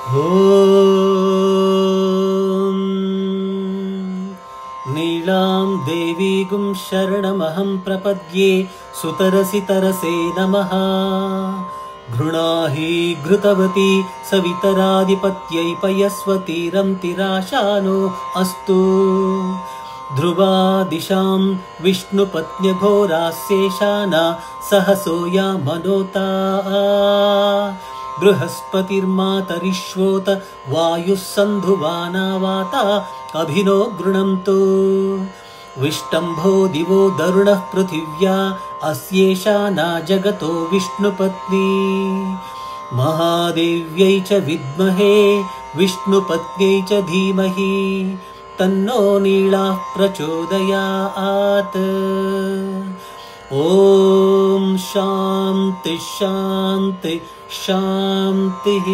ॐ नीलां देवीगुं शरणमहं प्रपद्ये सुतरसि तरसे नमः। घृणाहि घृतवती सवितराधिपत्यै पयस्वतीरं तिराशानो अस्तु। ध्रुवादिशां विष्णुपत्न्यघोरास्येषाना सहसोया मनोता। बृहस्पतिर्मातरिश्वोत वायुः सन्धुवाना वाता अभिनो गृणन्तु। विष्टम्भो दिवो दरुणः पृथिव्या अस्येषाना जगतो विष्णुपत्नी। महादेव्यै च विद्महे विष्णुपत्न्यै च धीमहि तन्नो नीलाः प्रचोदयात्। ॐ शान्ति शान्ति शान्तिः।